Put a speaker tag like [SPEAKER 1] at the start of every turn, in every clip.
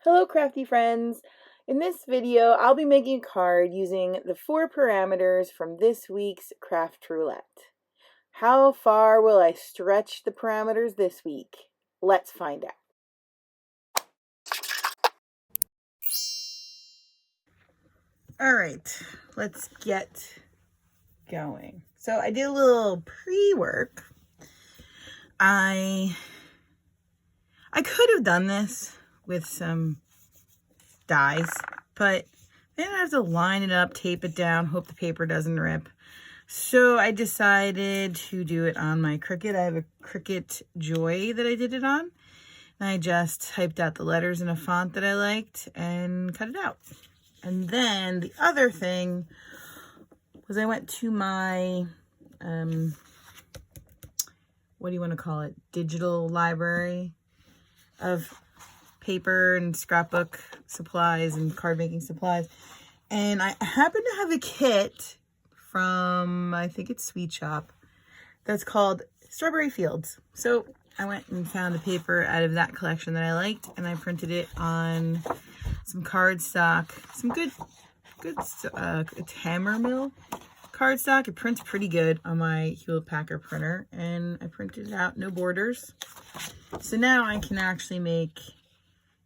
[SPEAKER 1] Hello crafty friends! In this video I'll be making a card using the 4 parameters from this week's Craft Roulette. How far will I stretch the parameters this week? Let's find out. Alright, let's get going. So I did a little pre-work. I could have done this with some dies, but then I have to line it up, tape it down, hope the paper doesn't rip. So I decided to do it on my Cricut. I have a Cricut Joy that I did it on. And I just typed out the letters in a font that I liked and cut it out. And then the other thing was I went to my, what do you want to call it? Digital library of paper and scrapbook supplies and card making supplies. And I happen to have a kit from, I think it's Sweet Shop, that's called Strawberry Fields. So I went and found a paper out of that collection that I liked, and I printed it on some cardstock, some good hammer mill cardstock. It prints pretty good on my Hewlett Packard printer, and I printed it out, no borders. So now I can actually make,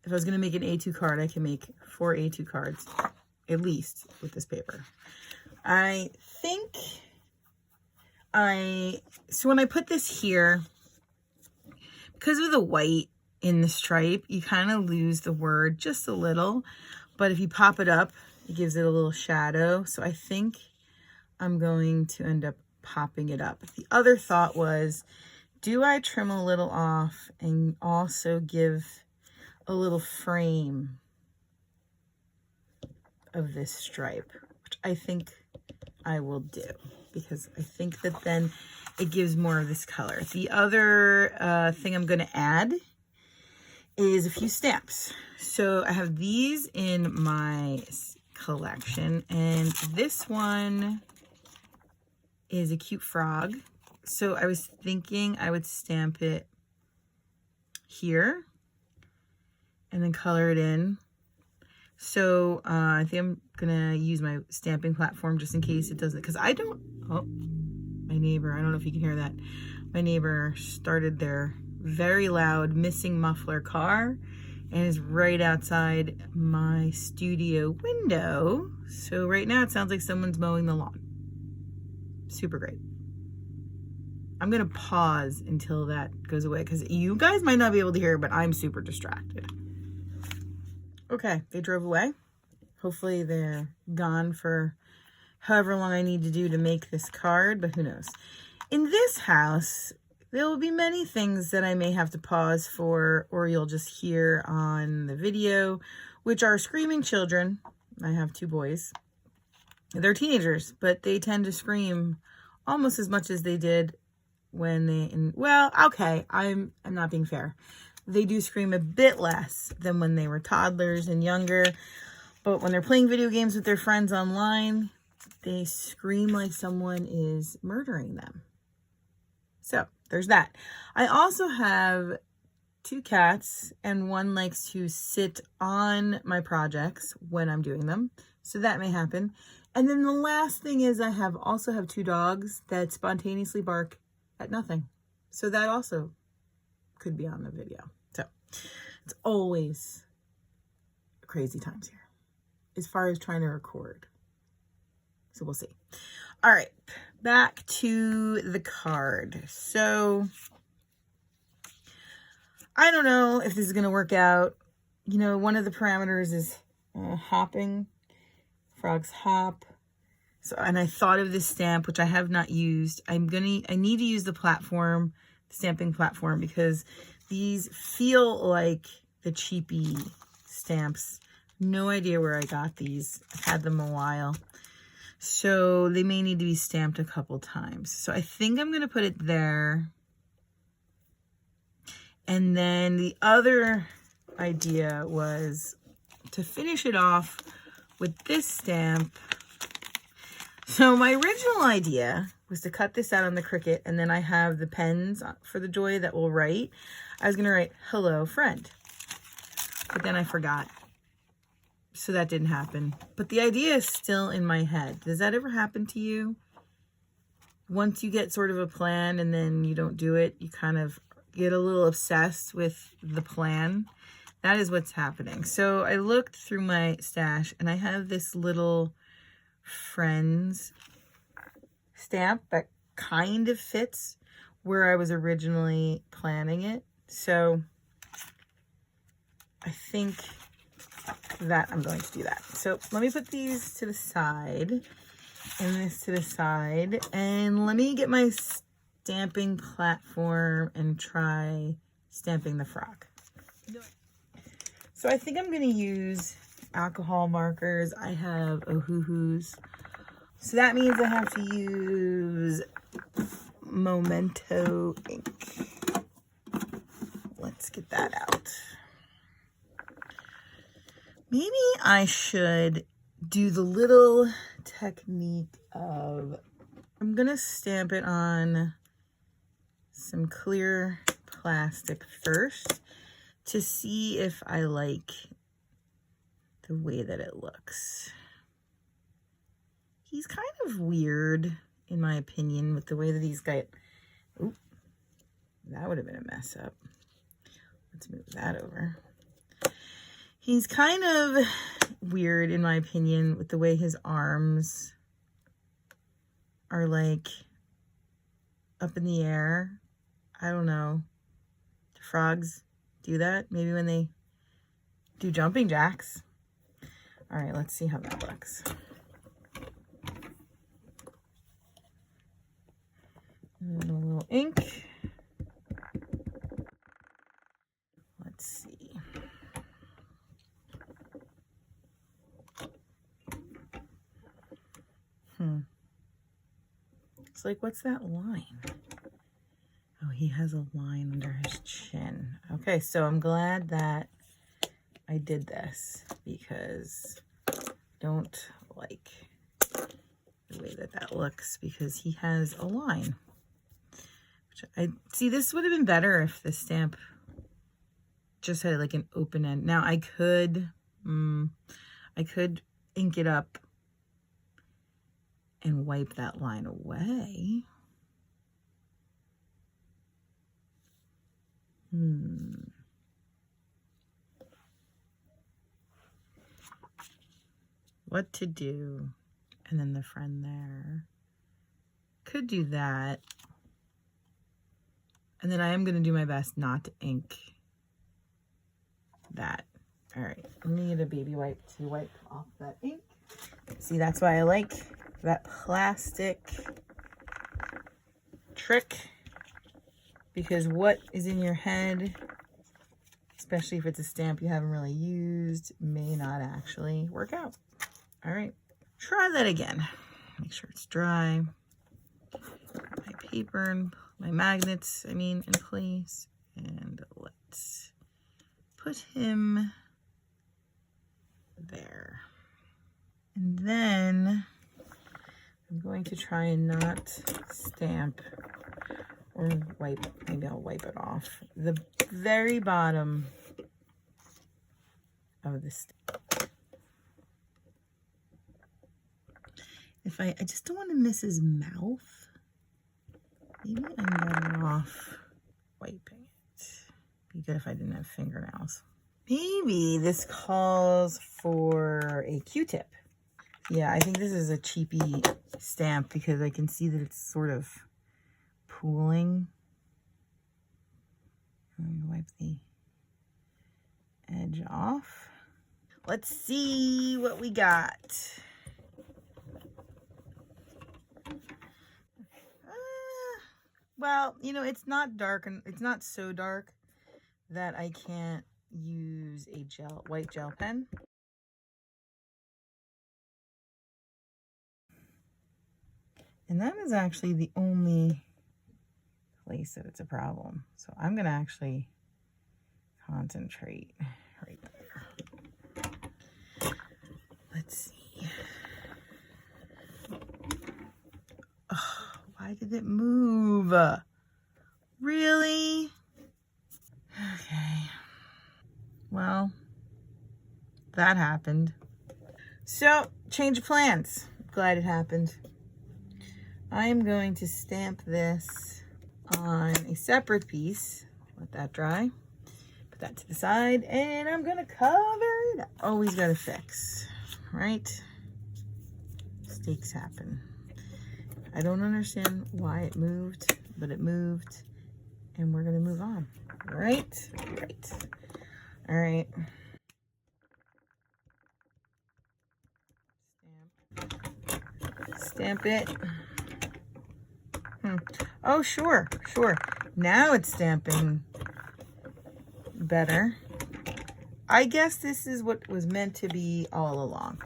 [SPEAKER 1] if I was going to make an A2 card, I can make 4 A2 cards, at least, with this paper. I think so when I put this here, because of the white in the stripe, you kind of lose the word just a little. But if you pop it up, it gives it a little shadow. So I think I'm going to end up popping it up. The other thought was, do I trim a little off and also give a little frame of this stripe, which I think I will do, because I think that then it gives more of this color. The other thing I'm going to add is a few stamps. So I have these in my collection, and this one is a cute frog. So I was thinking I would stamp it here and then color it in. So I think I'm gonna use my stamping platform just in case it doesn't, because I don't, oh, my neighbor, I don't know if you can hear that. My neighbor started their very loud missing muffler car and is right outside my studio window. So right now it sounds like someone's mowing the lawn. Super great. I'm gonna pause until that goes away, because you guys might not be able to hear, but I'm super distracted. Okay, they drove away. Hopefully they're gone for however long I need to do to make this card, but who knows. In this house, there will be many things that I may have to pause for, or you'll just hear on the video, which are screaming children. I have 2 boys. They're teenagers, but they tend to scream almost as much as they did when they, well, okay, I'm not being fair. They do scream a bit less than when they were toddlers and younger, but when they're playing video games with their friends online, they scream like someone is murdering them. So there's that. I also have 2 cats, and one likes to sit on my projects when I'm doing them, so that may happen. And then the last thing is I also have 2 dogs that spontaneously bark at nothing. So that also could be on the video. So it's always crazy times here as far as trying to record. So we'll see. All right, back to the card. So I don't know if this is going to work out. You know, one of the parameters is hopping. Frogs hop. So, and I thought of this stamp, which I have not used. I need to use the platform, the stamping platform, because these feel like the cheapy stamps. No idea where I got these. I've had them a while. So they may need to be stamped a couple times. So I think I'm going to put it there. And then the other idea was to finish it off with this stamp. So my original idea was to cut this out on the Cricut, and then I have the pens for the Joy that will write. I was going to write, "Hello, friend." but then I forgot. So that didn't happen. But the idea is still in my head. Does that ever happen to you? Once you get sort of a plan and then you don't do it, you kind of get a little obsessed with the plan. That is what's happening. So I looked through my stash and I have this little Friends stamp that kind of fits where I was originally planning it. So I think that I'm going to do that. So let me put these to the side and this to the side, and let me get my stamping platform and try stamping the frog. So I think I'm going to use alcohol markers. I have Ohuhus. So that means I have to use Memento ink. Let's get that out. Maybe I should do the little technique of, I'm going to stamp it on some clear plastic first to see if I like the way that it looks. He's kind of weird, in my opinion, with the way that he's got, oop, that would have been a mess up. Let's move that over. He's kind of weird, in my opinion, with the way his arms are like up in the air. I don't know. Do frogs do that? Maybe when they do jumping jacks. All right, let's see how that looks. And a little ink. Let's see. It's like, what's that line? Oh, he has a line under his chin. Okay, so I'm glad that I did this because I don't like the way that that looks because he has a line. Which I see, this would have been better if the stamp just had like an open end. Now I could ink it up and wipe that line away. What to do? And then the friend there. Could do that. And then I am going to do my best not to ink that. All right, let me get a baby wipe to wipe off that ink. See, that's why I like that plastic trick, because what is in your head, especially if it's a stamp you haven't really used, may not actually work out. All right, try that again. Make sure it's dry. My paper and my magnets, in place. And let's put him there. And then I'm going to try and not stamp or wipe, maybe I'll wipe it off, the very bottom of the stamp. If I just don't want to miss his mouth, maybe I'm better off wiping it. Be good if I didn't have fingernails. Maybe this calls for a Q-tip. Yeah, I think this is a cheapy stamp because I can see that it's sort of pooling. Let me wipe the edge off. Let's see what we got. Well, it's not dark, and it's not so dark that I can't use a white gel pen. And that is actually the only place that it's a problem. So I'm going to actually concentrate right there. Let's see. Oh, why did it move? Really? Okay. Well, that happened. So, change of plans. Glad it happened. I am going to stamp this on a separate piece. Let that dry. Put that to the side, and I'm gonna cover it up. Always gotta fix, right? Mistakes happen. I don't understand why it moved, but it moved, and we're gonna move on. Right? Right. All right. Stamp it. Oh, sure, sure. Now it's stamping better. I guess this is what was meant to be all along.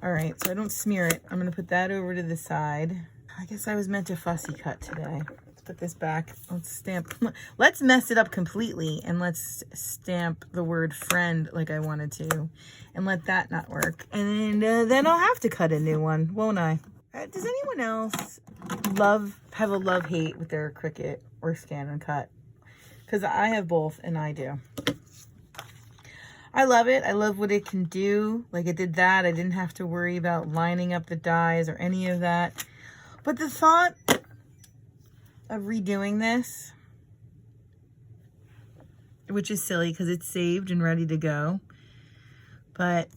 [SPEAKER 1] All right, so I don't smear it. I'm gonna put that over to the side. I guess I was meant to fussy cut today. Let's put this back. Let's stamp. Let's mess it up completely and let's stamp the word friend like I wanted to and let that not work. And then I'll have to cut a new one, won't I? Does anyone else have a love-hate with their Cricut or Scan and Cut? Because I have both, and I do. I love it. I love what it can do. Like, it did that. I didn't have to worry about lining up the dies or any of that. But the thought of redoing this, which is silly because it's saved and ready to go, but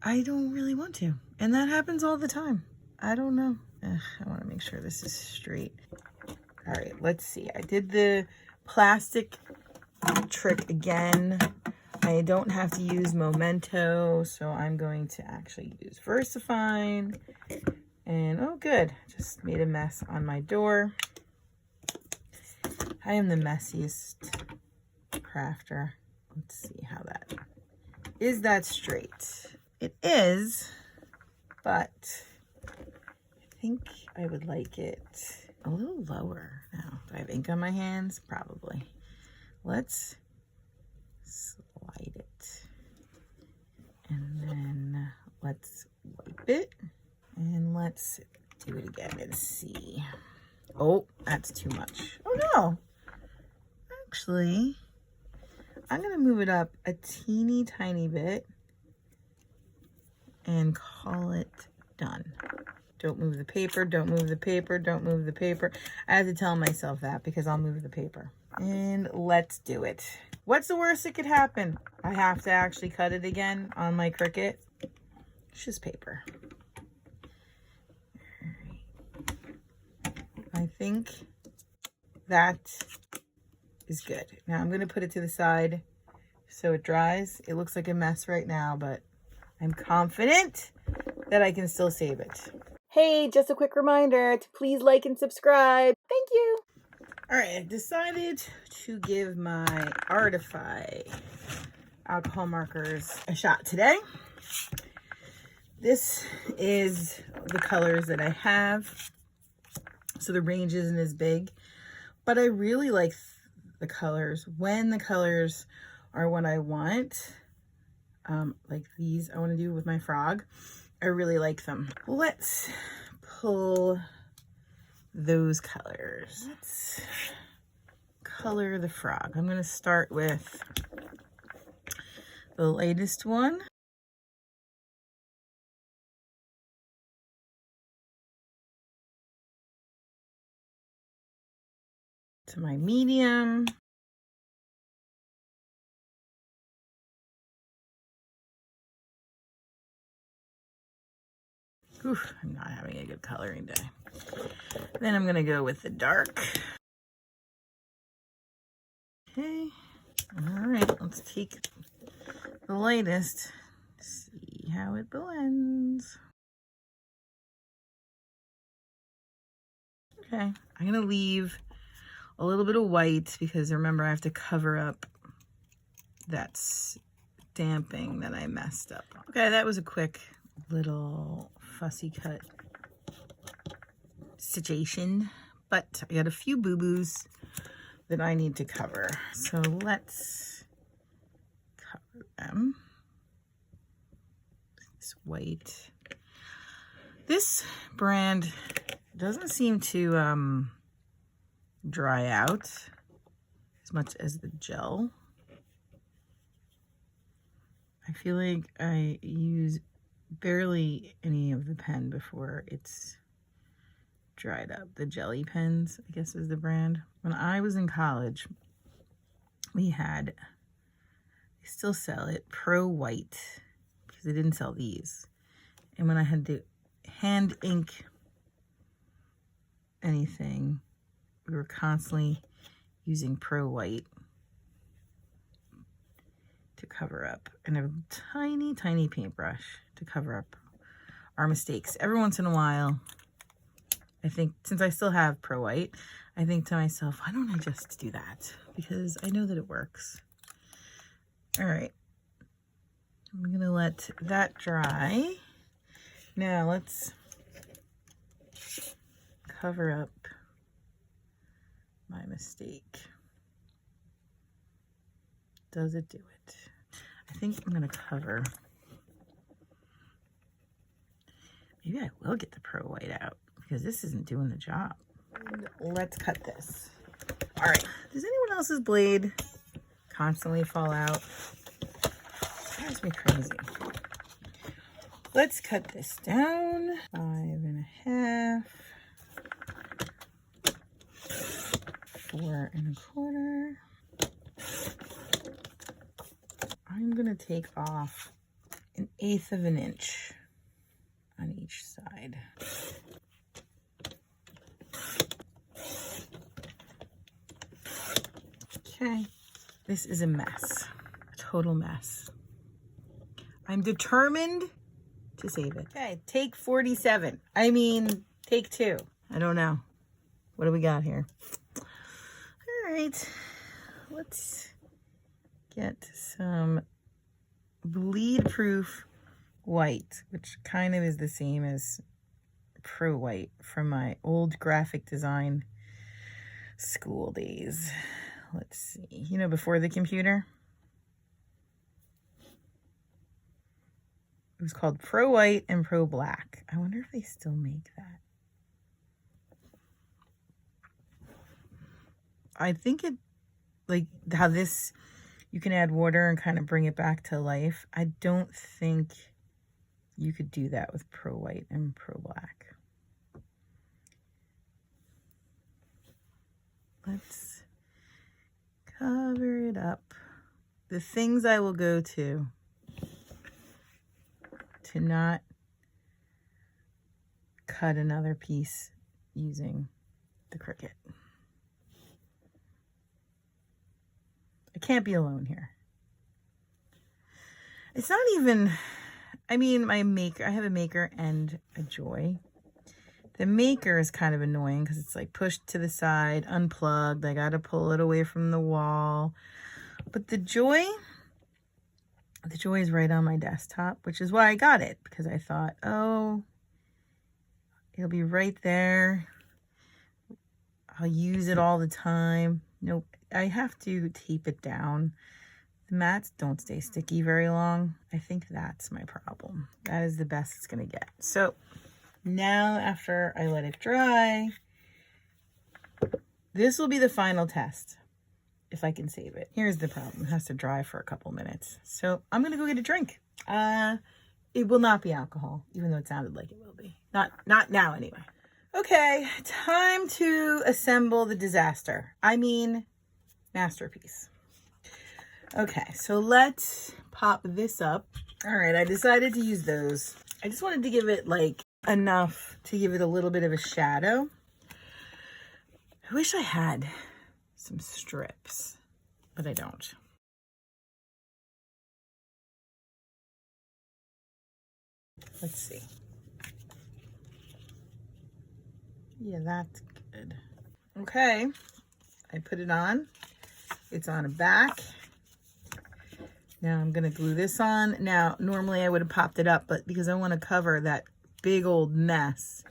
[SPEAKER 1] I don't really want to. And that happens all the time. I don't know. I want to make sure this is straight. All right, let's see. I did the plastic trick again. I don't have to use Memento, so I'm going to actually use VersaFine. And oh good, just made a mess on my door. I am the messiest crafter. Let's see how that is. That straight? It is, but I think I would like it a little lower now. Do I have ink on my hands? Probably. Let's slide it. And then let's wipe it. And let's do it again and see. Oh, that's too much. Oh no. Actually, I'm going to move it up a teeny tiny bit and call it done. Don't move the paper, don't move the paper, don't move the paper. I have to tell myself that because I'll move the paper. And let's do it. What's the worst that could happen? I have to actually cut it again on my Cricut. It's just paper. I think that is good. Now I'm going to put it to the side so it dries. It looks like a mess right now, but I'm confident that I can still save it. Hey, just a quick reminder to please like and subscribe. Thank you. All right, I decided to give my Artify alcohol markers a shot today. This is the colors that I have. So the range isn't as big, but I really like the colors. When the colors are what I want, like these I want to do with my frog, I really like them. Let's pull those colors. Let's color the frog. I'm going to start with the latest one. To my medium. Oof, I'm not having a good coloring day. Then I'm gonna go with the dark. Okay, all right, let's take the latest, see how it blends. Okay, I'm gonna leave a little bit of white because remember I have to cover up that stamping that I messed up. Okay, that was a quick little fussy cut situation, but I got a few boo-boos that I need to cover. So let's cover them. This white. This brand doesn't seem to dry out as much as the gel. I feel like I use barely any of the pen before it's dried up. The Jelly Pens, I guess is the brand. When I was in college, we had, they still sell it, Pro White, because they didn't sell these. And when I had to hand ink anything, we were constantly using Pro White to cover up, and a tiny, tiny paintbrush to cover up our mistakes. Every once in a while, I think, since I still have Pro White, I think to myself, why don't I just do that? Because I know that it works. All right. I'm gonna let that dry. Now let's cover up my mistake. Does it do it? I think I'm gonna cover. Maybe I will get the Pro White out because this isn't doing the job. Let's cut this. All right. Does anyone else's blade constantly fall out? It drives me crazy. Let's cut this down. 5.5. 4.25. I'm gonna take off 1/8 of an inch on each side. Okay, this is a mess, a total mess. I'm determined to save it. Okay, take 47. I mean, take 2. I don't know. What do we got here? All right, let's get some bleed-proof white, which kind of is the same as Pro White from my old graphic design school days. Let's see, you know, before the computer. It was called Pro White and Pro Black. I wonder if they still make that. I think it, like how this, you can add water and kind of bring it back to life. I don't think you could do that with Pro White and Pro Black. Let's cover it up. The things I will go to not cut another piece using the Cricut. I can't be alone here. It's not even, I mean, I have a maker and a Joy. The maker is kind of annoying because it's like pushed to the side, unplugged. I got to pull it away from the wall. But the Joy is right on my desktop, which is why I got it, because I thought, oh, it'll be right there. I'll use it all the time. Nope, I have to tape it down. The mats don't stay sticky very long. I think that's my problem. That is the best it's gonna get. So now after I let it dry, this will be the final test. If I can save it. Here's the problem. It has to dry for a couple minutes. So I'm gonna go get a drink. It will not be alcohol, even though it sounded like it will be. Not now anyway. Okay, time to assemble the disaster. I mean, masterpiece. Okay, so let's pop this up. All right, I decided to use those. I just wanted to give it like enough to give it a little bit of a shadow. I wish I had some strips, but I don't. Let's see. Yeah, that's good. Okay, I put it on. It's on a back. Now I'm gonna glue this on. Now, normally I would have popped it up, but because I want to cover that big old mess,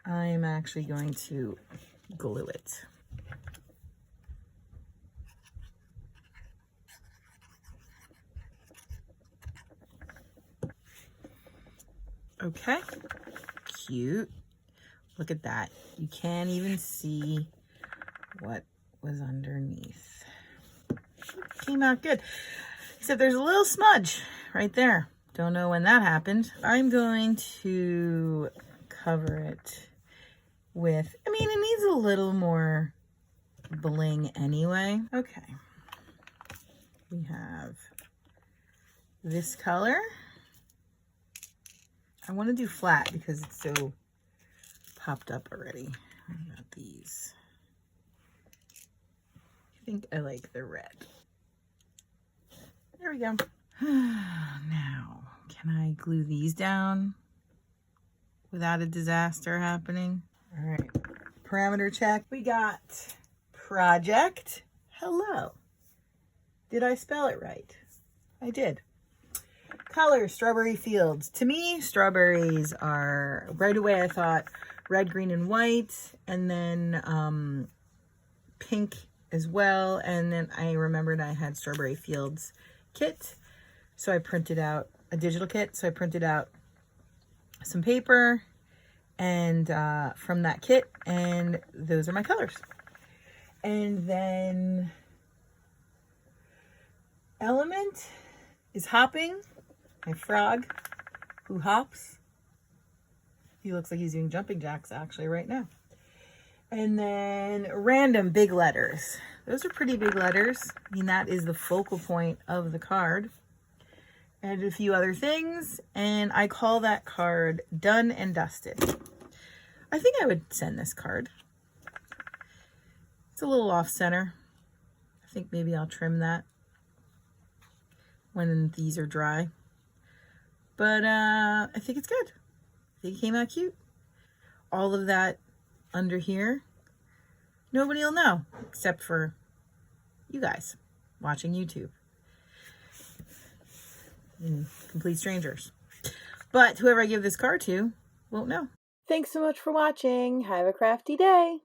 [SPEAKER 1] I am actually going to glue it. Okay, cute. Look at that. You can't even see what was underneath. Came out good. Except there's a little smudge right there. Don't know when that happened. I'm going to cover it with, I mean, it needs a little more bling anyway. Okay. We have this color. I want to do flat because it's so popped up already. I got these. I think I like the red. There we go. Now, can I glue these down without a disaster happening? All right, parameter check. We got project hello. Did I spell it right? I did. Color, strawberry fields. To me, strawberries are, right away I thought red, green, and white, and then pink as well. And then I remembered I had strawberry fields kit. So I printed out a digital kit. So I printed out some paper and from that kit, and those are my colors. And then element is hopping. My frog who hops. He looks like he's doing jumping jacks actually right now. And then random big letters. Those are pretty big letters. I mean, that is the focal point of the card. And a few other things, and I call that card Done and Dusted. I think I would send this card. It's a little off center. I think maybe I'll trim that when these are dry. But I think it's good. I think it came out cute. All of that under here, nobody will know except for you guys watching YouTube. And complete strangers. But whoever I give this card to won't know. Thanks so much for watching. Have a crafty day.